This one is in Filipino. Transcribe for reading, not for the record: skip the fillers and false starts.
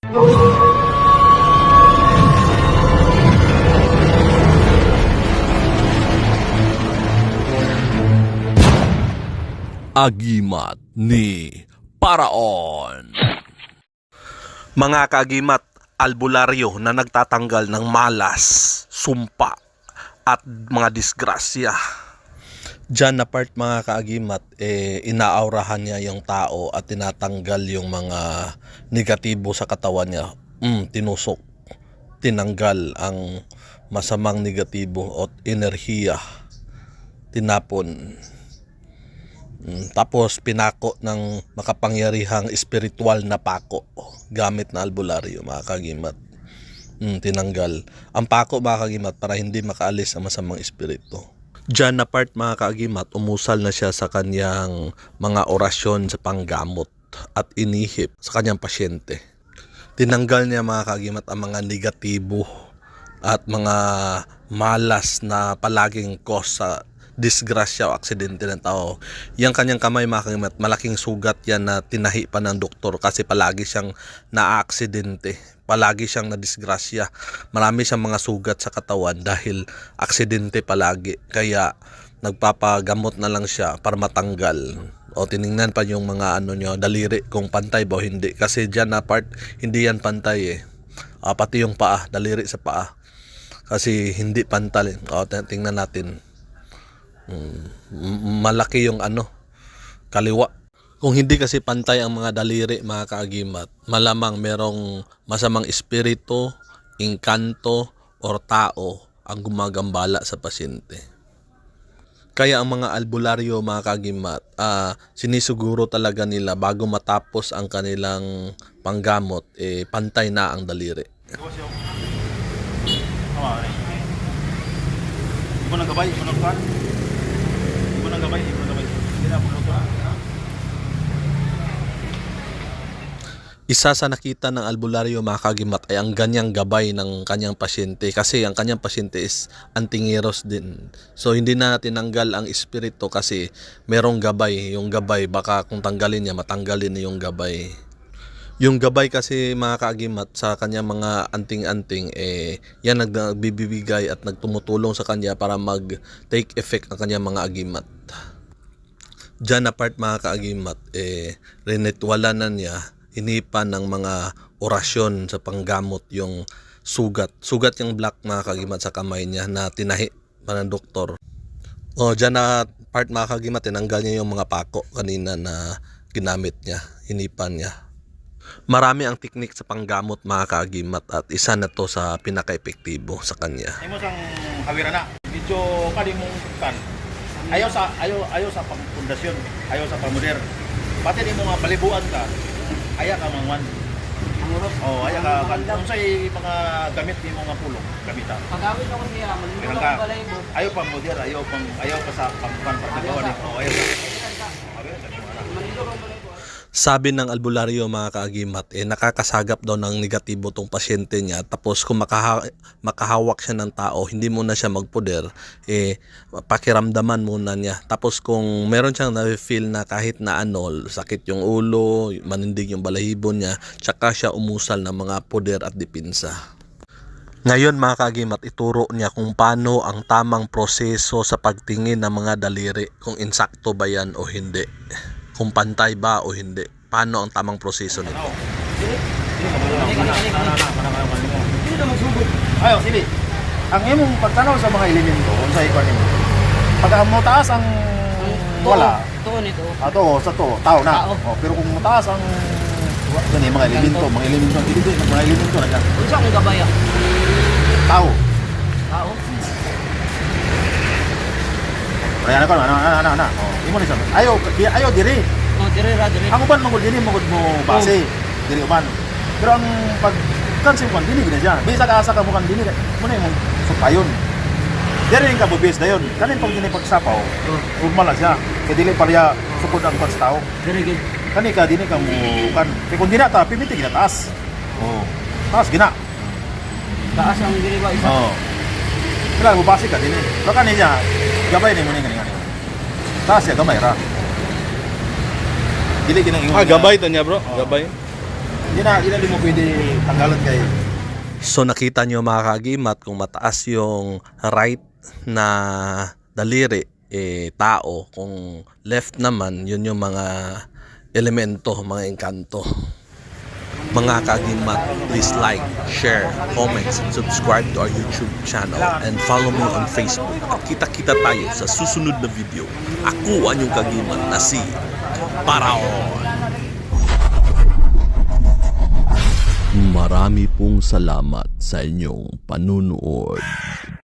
Agimat ni Paraon. Mga kaagimat, albularyo na nagtatanggal ng malas, sumpa at mga disgrasya. Diyan na part mga kaagimat, inaaurahan niya yung tao at tinatanggal yung mga negatibo sa katawan niya. Tinusok, tinanggal ang masamang negatibo at enerhiya, tinapon. Tapos pinako ng makapangyarihang espiritual na pako gamit na albularyo mga kagimat. Tinanggal ang pako mga kagimat para hindi makaalis ang masamang espiritu. Diyan na part mga kagimat, umusal na siya sa kanyang mga orasyon sa panggamot at inihip sa kanyang pasyente. Tinanggal niya mga kagimat ang mga negatibo at mga malas na palaging cause sa disgrasya o aksidente ng tao. Yang kanyang kamay mga kagimat, malaking sugat yan na tinahi pa ng doktor kasi palagi siyang na-aksidente, palagi siyang na-disgrasya. Marami siyang mga sugat sa katawan dahil aksidente palagi. Kaya nagpapagamot na lang siya para matanggal. O tiningnan pa yung mga daliri kung pantay ba o hindi. Kasi dyan na part, hindi yan pantay pati yung paa, daliri sa paa. Kasi hindi pantay. O tingnan natin. Malaki yung kaliwa. Kung hindi kasi pantay ang mga daliri mga kaagimat, malamang merong masamang espiritu, engkanto, or tao ang gumagambala sa pasyente. Kaya ang mga albularyo mga kaagimat, sinisiguro talaga nila bago matapos ang kanilang panggamot, pantay na ang daliri. Isa sa nakita ng albularyo mga kagimat ay ang ganyang gabay ng kanyang pasyente, kasi ang kanyang pasyente is antingiros din. So hindi na tinanggal ang espiritu kasi merong gabay. Yung gabay baka kung tanggalin niya, matanggalin niya yung gabay. Yung gabay kasi mga kaagimat sa kanyang mga anting-anting, yan nagbibigay at nagtumutulong sa kanya para mag-take effect ang kanyang mga agimat. Diyan na part mga kaagimat, rinitwala na niya, hinipan ng mga orasyon sa panggamot yung sugat. Sugat yung black mga kaagimat sa kamay niya na tinahi pa ng doktor. Diyan na part mga kaagimat, tinanggal niya yung mga pako kanina na ginamit niya, hinipan niya. Marami ang teknik sa panggamot mga kaagimat at isa na to sa pinaka-epektibo sa kanya. Ay mo sang hawira na. Medyo kalimutan. Ayaw sa pangpundasyon, ayaw sa pamuder. Pati di mo nga palibuan ka. Aya ka mangwan. Aya ka kung say mga gamit ni mo nga pulong, gamita. Pagawin ako niya, malino ka balay mo. Ayaw pang muder, ayaw pa sa pangpantagawa ni. Ayaw ka. Malino ka balay mo. Sabi ng albularyo mga kaagimat, nakakasagap daw ng negatibo tong pasyente niya. Tapos kung makahawak siya ng tao, hindi muna siya magpuder, pakiramdaman muna niya. Tapos kung meron siyang na-feel na kahit na sakit yung ulo, manindig yung balahibo niya, tsaka siya umusal ng mga puder at dipinsa. Ngayon mga kaagimat, ituro niya kung paano ang tamang proseso sa pagtingin ng mga daliri, kung insakto ba yan o hindi, kung pantay ba o hindi, paano ang tamang proseso nito. Ayaw, sili. Ang imong pagtanaw sa mga elemento, sa ikon nimo. Pag mo taas ang wala. Tuon ito. Sa tao na. Pero kung mataas ang mga elemento, mga elemento na yan. Unsa ang gabay? Tao. Tao. Kaya na ko, ana. Imo ni sa. Ayaw diri. Diri. Ang uban mangod diri mo base. Diri uban. Pero ang pag kansim kon dili gina siya. Bisa ka asa ka mo kan dili. Mo na imong supayon. Diri ka bubis dayon. Kanin pag dini pagsapaw. Normal siya. Kay dili parya sukod ang pas tao. Diri gid. Kani ka dini ka mo kan. Kay kun dina ta pimiti gina taas. Taas gina. Taas ang diri ba isa? Kailangan mo base ka dini. Pero kaniya gabay ni mo ni kanina. Taas ya gamay ra. Dili ginang ingon. Gabay to niya bro, gabay. Hindi mo pwede tanggalan kay So nakita nyo mga kagimat kung mataas yung right na daliri tao, kung left naman yun yung mga elemento, mga engkanto. Mga kagimat, please like, share, comments, and subscribe to our YouTube channel and follow me on Facebook. At kita-kita tayo sa susunod na video. Ako ang yung kagimat na si Paraon. Marami pong salamat sa inyong panunood.